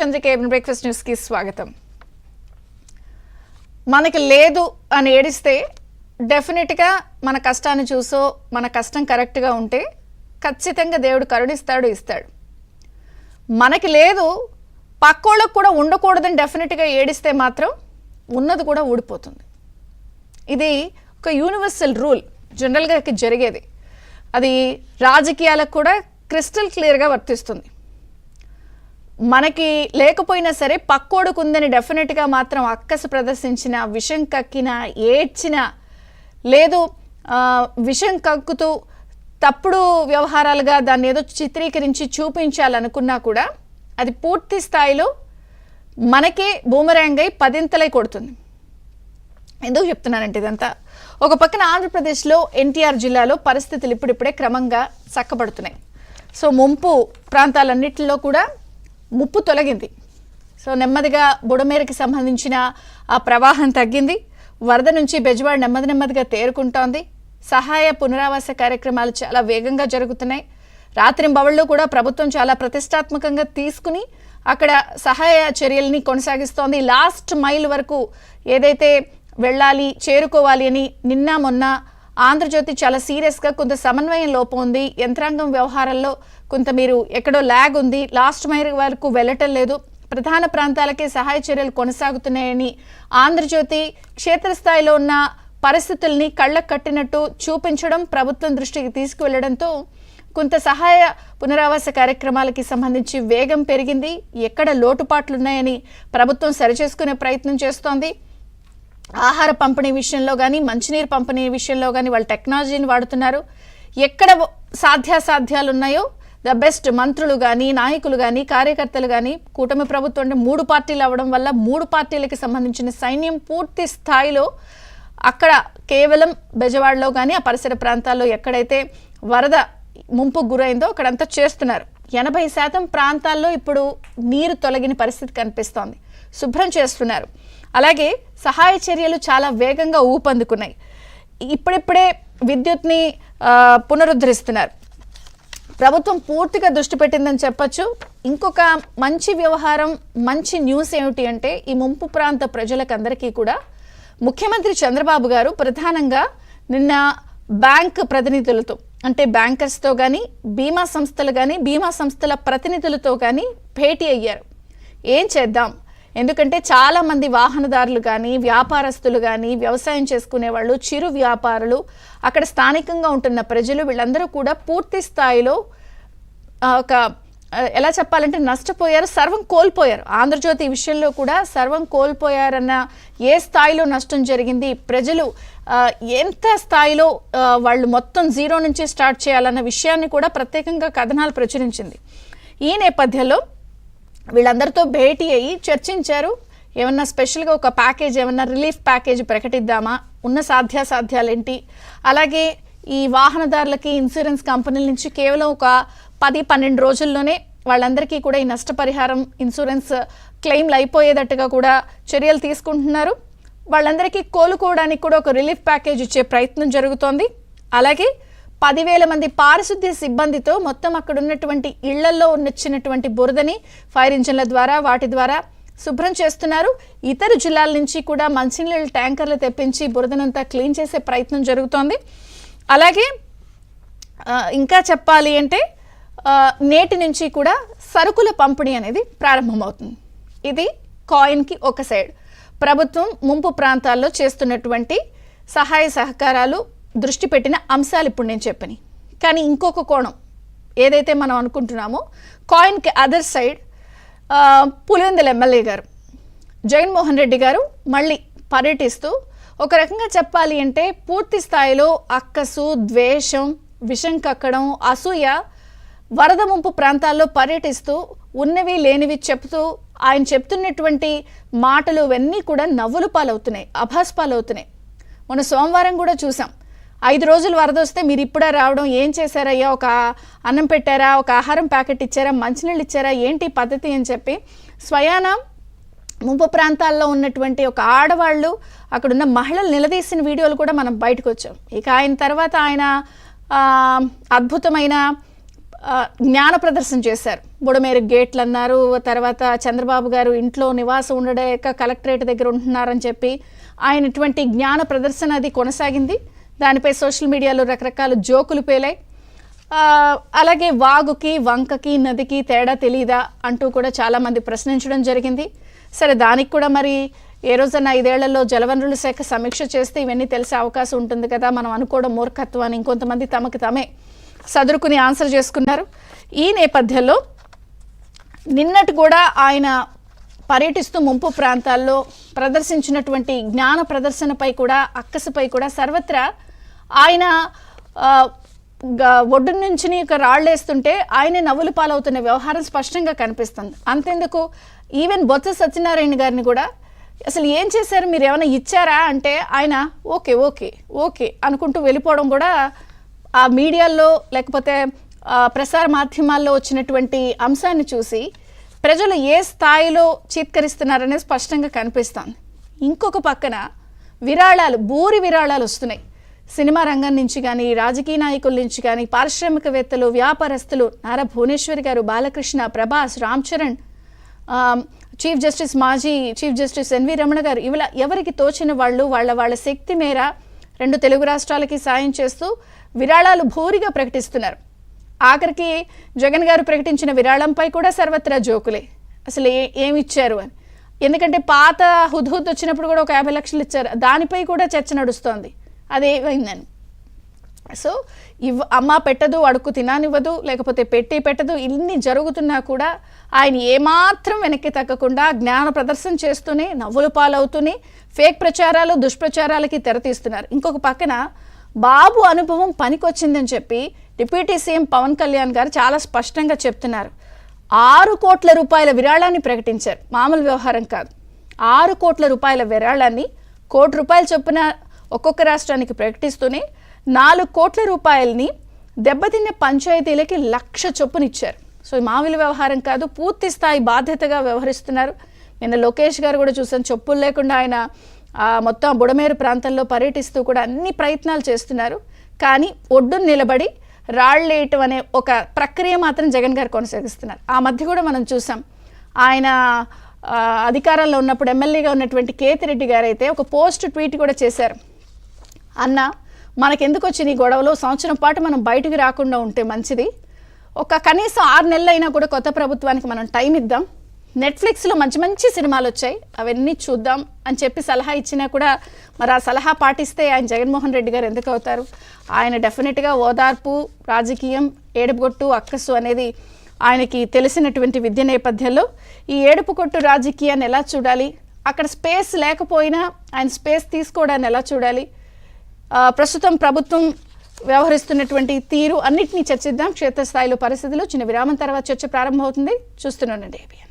Chandrika breakfast news కి స్వాగతం. మనకి లేదు అని ఏడిస్తే డెఫినెట్ గా మన కష్టాన్ని చూసో మన కష్టం కరెక్ట్ గా ఉంటే ఖచ్చితంగా దేవుడు కరుణిస్తాడు, ఇస్తాడు. మనకి లేదు పక్కోళ్ళకు కూడా ఉండకూడదని డెఫినెట్ గా ఏడిస్తే మాత్రం ఉన్నది కూడా ఊడిపోతుంది. ఇది ఒక యూనివర్సల్ రూల్, జనరల్ గా జరిగేది. అది రాజకీయాలకు కూడా క్రిస్టల్ క్లియర్ గా వర్తిస్తుంది. మనకి లేకపోయినా సరే పక్కోడుకు ఉందని డెఫినెట్గా మాత్రం అక్కసు ప్రదర్శించిన, విషం కక్కిన, ఏడ్చిన, లేదు విషం కక్కుతూ తప్పుడు వ్యవహారాలుగా దాన్ని ఏదో చిత్రీకరించి చూపించాలనుకున్నా కూడా అది పూర్తి స్థాయిలో మనకే బూమరాంగ్ అయి పదింతలై కొడుతుంది. ఎందుకు చెప్తున్నానంటే ఇదంతా ఒక పక్కన ఆంధ్రప్రదేశ్లో ఎన్టీఆర్ జిల్లాలో పరిస్థితులు ఇప్పుడిప్పుడే క్రమంగా చక్కబడుతున్నాయి. సో ముంపు ప్రాంతాలన్నింటిలో కూడా ముప్పు తొలగింది. సో నెమ్మదిగా బుడమేరుకి సంబంధించిన ఆ ప్రవాహం తగ్గింది. వరద నుంచి బెజవాడ నెమ్మదిగా తేరుకుంటోంది. సహాయ పునరావాస కార్యక్రమాలు చాలా వేగంగా జరుగుతున్నాయి. రాత్రింబవళ్ళు కూడా ప్రభుత్వం చాలా ప్రతిష్టాత్మకంగా తీసుకుని అక్కడ సహాయ చర్యల్ని కొనసాగిస్తోంది. లాస్ట్ మైల్ వరకు ఏదైతే వెళ్ళాలి, చేరుకోవాలి అని నిన్న మొన్న ఆంధ్రజ్యోతి చాలా సీరియస్గా కొంత సమన్వయం లోపం ఉంది, యంత్రాంగం వ్యవహారాల్లో కొంత మీరు ఎక్కడో ల్యాగ్ ఉంది, లాస్ట్ మైల్ వరకు వెళ్ళటం లేదు, ప్రధాన ప్రాంతాలకే సహాయ చర్యలు కొనసాగుతున్నాయని ఆంధ్రజ్యోతి క్షేత్రస్థాయిలో ఉన్న పరిస్థితుల్ని కళ్ళకు కట్టినట్టు చూపించడం, ప్రభుత్వం దృష్టికి తీసుకువెళ్లడంతో కొంత సహాయ పునరావాస కార్యక్రమాలకి సంబంధించి వేగం పెరిగింది. ఎక్కడ లోటుపాట్లున్నాయని ప్రభుత్వం సరిచేసుకునే ప్రయత్నం చేస్తోంది. ఆహార పంపిణీ విషయంలో కానీ, మంచినీరు పంపిణీ విషయంలో కానీ వాళ్ళు టెక్నాలజీని వాడుతున్నారు. ఎక్కడ సాధ్యాసాధ్యాలు ఉన్నాయో ద బెస్ట్ మంత్రులు కానీ, నాయకులు కానీ, కార్యకర్తలు కానీ, కూటమి ప్రభుత్వం అంటే 3 పార్టీలు అవ్వడం వల్ల 3 పార్టీలకి సంబంధించిన సైన్యం పూర్తి స్థాయిలో అక్కడ కేవలం బెజవాడలో కానీ ఆ పరిసర ప్రాంతాల్లో ఎక్కడైతే వరద ముంపుకు గురైందో అక్కడంతా చేస్తున్నారు. 80% ప్రాంతాల్లో ఇప్పుడు నీరు తొలగిన పరిస్థితి కనిపిస్తోంది, శుభ్రం చేస్తున్నారు. అలాగే సహాయ చర్యలు చాలా వేగంగా ఊపందుకున్నాయి. ఇప్పుడిప్పుడే విద్యుత్ని పునరుద్ధరిస్తున్నారు. ప్రభుత్వం పూర్తిగా దృష్టి పెట్టిందని చెప్పచ్చు. ఇంకొక మంచి వ్యవహారం, మంచి న్యూస్ ఏమిటి అంటే ఈ ముంపు ప్రాంత ప్రజలకందరికీ కూడా ముఖ్యమంత్రి చంద్రబాబు గారు ప్రధానంగా నిన్న బ్యాంక్ ప్రతినిధులతో, అంటే బ్యాంకర్స్తో కానీ, బీమా సంస్థలు కానీ, బీమా సంస్థల ప్రతినిధులతో కానీ భేటీ అయ్యారు. ఏం చేద్దాం, ఎందుకంటే చాలామంది వాహనదారులు కానీ, వ్యాపారస్తులు కానీ, వ్యవసాయం చేసుకునే వాళ్ళు, చిరు వ్యాపారులు, అక్కడ స్థానికంగా ఉంటున్న ప్రజలు వీళ్ళందరూ కూడా పూర్తి స్థాయిలో ఒక ఎలా చెప్పాలంటే నష్టపోయారు, సర్వం కోల్పోయారు. ఆంధ్రజ్యోతి విషయంలో కూడా సర్వం కోల్పోయారన్న ఏ స్థాయిలో నష్టం జరిగింది, ప్రజలు ఎంత స్థాయిలో వాళ్ళు మొత్తం జీరో నుంచి స్టార్ట్ చేయాలన్న విషయాన్ని కూడా ప్రత్యేకంగా కథనాలు ప్రచురించింది. ఈ నేపథ్యంలో వీళ్ళందరితో భేటీ అయ్యి చర్చించారు. ఏమన్నా స్పెషల్గా ఒక ప్యాకేజ్, ఏమన్నా రిలీఫ్ ప్యాకేజ్ ప్రకటిద్దామా, ఉన్న సాధ్యాసాధ్యాలేంటి, అలాగే ఈ వాహనదారులకి ఇన్సూరెన్స్ కంపెనీల నుంచి కేవలం ఒక 10-12 రోజుల్లోనే వాళ్ళందరికీ కూడా ఈ నష్టపరిహారం, ఇన్సూరెన్స్ క్లెయిమ్లు అయిపోయేటట్టుగా కూడా చర్యలు తీసుకుంటున్నారు. వాళ్ళందరికీ కోలుకోవడానికి కూడా ఒక రిలీఫ్ ప్యాకేజ్ ఇచ్చే ప్రయత్నం జరుగుతోంది. అలాగే 10,000 మంది పారిశుద్ధ్య సిబ్బందితో మొత్తం అక్కడ ఉన్నటువంటి ఇళ్లలో వచ్చినటువంటి బురదని ఫైర్ ఇంజన్ల ద్వారా వాటి ద్వారా శుభ్రం చేస్తున్నారు. ఇతర జిల్లాల నుంచి కూడా మంచినీళ్ళ ట్యాంకర్లు తెప్పించి బురదనంతా క్లీన్ చేసే ప్రయత్నం జరుగుతోంది. అలాగే ఇంకా చెప్పాలి అంటే నేటి నుంచి కూడా సరుకుల పంపిణీ అనేది ప్రారంభమవుతుంది. ఇది కాయిన్కి ఒక సైడ్. ప్రభుత్వం ముంపు ప్రాంతాల్లో చేస్తున్నటువంటి సహాయ సహకారాలు దృష్టి పెట్టిన అంశాలు ఇప్పుడు నేను చెప్పని, కానీ ఇంకొక కోణం ఏదైతే మనం అనుకుంటున్నామో కాయిన్కి అదర్ సైడ్ పులివెందుల ఎమ్మెల్యే గారు జగన్మోహన్ రెడ్డి గారు మళ్ళీ పర్యటిస్తూ ఒక రకంగా చెప్పాలి అంటే పూర్తి స్థాయిలో అక్కసు, ద్వేషం, విషం కక్కడం, అసూయ, వరద ముంపు ప్రాంతాల్లో పర్యటిస్తూ ఉన్నవి లేనివి చెప్తూ ఆయన చెప్తున్నటువంటి మాటలు ఇవన్నీ కూడా నవ్వుల పాలవుతున్నాయి, అభాస్ పాలవుతున్నాయి. మొన్న సోమవారం కూడా చూసాం, 5 రోజులు వరద వస్తే మీరు ఇప్పుడే రావడం, ఏం చేశారయ్యా, ఒక అన్నం పెట్టారా, ఒక ఆహారం ప్యాకెట్ ఇచ్చారా, మంచినీళ్ళు ఇచ్చారా, ఏంటి పద్ధతి అని చెప్పి స్వయాన ముంపు ప్రాంతాల్లో ఉన్నటువంటి ఒక ఆడవాళ్ళు, అక్కడున్న మహిళలు నిలదీసిన వీడియోలు కూడా మనం బయటకు వచ్చాం. ఇక ఆయన తర్వాత ఆయన అద్భుతమైన జ్ఞాన ప్రదర్శన చేశారు. బుడమేరు గేట్లు అన్నారు, తర్వాత చంద్రబాబు గారు ఇంట్లో నివాసం ఉండలేక కలెక్టరేట్ దగ్గర ఉంటున్నారని చెప్పి ఆయన ఇటువంటి జ్ఞాన ప్రదర్శన అది కొనసాగింది. దానిపై సోషల్ మీడియాలో రకరకాల జోకులు పేలాయి. అలాగే వాగుకి వంకకి నదికి తేడా తెలీదా అంటూ కూడా చాలామంది ప్రశ్నించడం జరిగింది. సరే, దానికి కూడా మరి ఏ రోజన్నా 5 ఏళ్లలో జలవనరుల శాఖ సమీక్ష చేస్తే ఇవన్నీ తెలిసే అవకాశం ఉంటుంది కదా, మనం అనుకోవడం మూర్ఖత్వాన్ని ఇంకొంతమంది తమకు తమే సదురుకుని ఆన్సర్ చేసుకున్నారు. ఈ నేపథ్యంలో నిన్నటి కూడా ఆయన పర్యటిస్తూ ముంపు ప్రాంతాల్లో ప్రదర్శించినటువంటి జ్ఞాన ప్రదర్శనపై కూడా అక్కసుపై కూడా సర్వత్రా ఆయన ఒడ్డు నుంచి ఒక రాళ్ళేస్తుంటే ఆయన నవ్వులు పాలవుతున్న వ్యవహారం స్పష్టంగా కనిపిస్తుంది. అంతెందుకు, ఈవెన్ బొత్స సత్యనారాయణ గారిని కూడా అసలు ఏం చేశారు, మీరు ఏమైనా ఇచ్చారా అంటే ఆయన ఓకే ఓకే ఓకే అనుకుంటూ వెళ్ళిపోవడం కూడా ఆ మీడియాల్లో లేకపోతే ప్రసార మాధ్యమాల్లో వచ్చినటువంటి అంశాన్ని చూసి ప్రజలు ఏ స్థాయిలో చీత్కరిస్తున్నారనేది స్పష్టంగా కనిపిస్తుంది. ఇంకొక పక్కన విరాళాలు, భూరి విరాళాలు వస్తున్నాయి. సినిమా రంగం నుంచి కానీ, రాజకీయ నాయకుల నుంచి కానీ, పారిశ్రామికవేత్తలు, వ్యాపారస్తులు, నారా భువనేశ్వరి గారు, బాలకృష్ణ, ప్రభాస్, రామ్ చరణ్, మాజీ చీఫ్ జస్టిస్ ఎన్వి రమణ గారు, ఇవాళ ఎవరికి తోచిన వాళ్ళు వాళ్ళ శక్తి మేర 2 తెలుగు రాష్ట్రాలకి సాయం చేస్తూ విరాళాలు భూరిగా ప్రకటిస్తున్నారు. ఆఖరికి జగన్ గారు ప్రకటించిన విరాళంపై కూడా సర్వత్రా జోకులే, అసలు ఏమిచ్చారు అని. ఎందుకంటే పాత హుద్హుద్ వచ్చినప్పుడు కూడా ఒక 50 లక్షలు ఇచ్చారు, దానిపై కూడా చర్చ నడుస్తోంది అదేమైందని. సో అమ్మ పెట్టదు, అడుక్కు తినానివ్వదు, లేకపోతే పెట్టదు, ఇన్ని జరుగుతున్నా కూడా ఆయన ఏమాత్రం వెనక్కి తగ్గకుండా జ్ఞాన ప్రదర్శన చేస్తూనే నవ్వులు పాలవుతూనే ఫేక్ ప్రచారాలు, దుష్ప్రచారాలకి తెరతీస్తున్నారు. ఇంకొక పక్కన బాబు అనుభవం పనికొచ్చిందని చెప్పి డిప్యూటీ సీఎం పవన్ కళ్యాణ్ గారు చాలా స్పష్టంగా చెప్తున్నారు. 6 కోట్ల రూపాయల విరాళాన్ని ప్రకటించారు, మామూలు వ్యవహారం కాదు. 6 కోట్ల రూపాయల విరాళాన్ని ₹1 కోటి చొప్పున ఒక్కొక్క రాష్ట్రానికి ప్రకటిస్తూనే 4 కోట్ల రూపాయలని దెబ్బతిన్న పంచాయతీలకి 1 లక్ష చొప్పున ఇచ్చారు. సో మామూలు వ్యవహారం కాదు, పూర్తి స్థాయి బాధ్యతగా వ్యవహరిస్తున్నారు. నిన్న లోకేష్ గారు కూడా చూసాను, చెప్పులు లేకుండా ఆయన మొత్తం బుడమేరు ప్రాంతంలో పర్యటిస్తూ కూడా అన్ని ప్రయత్నాలు చేస్తున్నారు. కానీ ఒడ్డును నిలబడి రాళ్ళేయటం అనే ఒక ప్రక్రియ మాత్రం జగన్ గారు కొనసాగిస్తున్నారు. ఆ మధ్య కూడా మనం చూసాం, ఆయన అధికారంలో ఉన్నప్పుడు ఎమ్మెల్యేగా ఉన్నటువంటి కేతిరెడ్డి గారు అయితే ఒక పోస్ట్ ట్వీట్ కూడా చేశారు. అన్న, మనకెందుకు వచ్చిన ఈ గొడవలో, సంవత్సరం పాటు మనం బయటకు రాకుండా ఉంటే మంచిది, ఒక కనీసం 6 నెలలు అయినా కూడా కొత్త ప్రభుత్వానికి మనం టైం ఇద్దాం, నెట్ఫ్లిక్స్లో మంచి సినిమాలు వచ్చాయి అవన్నీ చూద్దాం అని చెప్పి సలహా ఇచ్చినా కూడా మరి ఆ సలహా పాటిస్తే ఆయన జగన్మోహన్ రెడ్డి గారు ఎందుకు అవుతారు? ఆయన డెఫినెట్గా ఓదార్పు రాజకీయం, ఏడుపుగొట్టు అక్కసు అనేది ఆయనకి తెలిసినటువంటి విద్య నేపథ్యంలో ఈ ఏడుపుకొట్టు రాజకీయాన్ని ఎలా చూడాలి, అక్కడ స్పేస్ లేకపోయినా ఆయన స్పేస్ తీసుకోవడాన్ని ఎలా చూడాలి, ప్రస్తుతం ప్రభుత్వం వ్యవహరిస్తున్నటువంటి తీరు అన్నిటినీ చర్చిద్దాం. క్షేత్రస్థాయిలో పరిస్థితులు చిన్న విరామం తర్వాత చర్చ ప్రారంభమవుతుంది. చూస్తూనే ఉండండి ABN.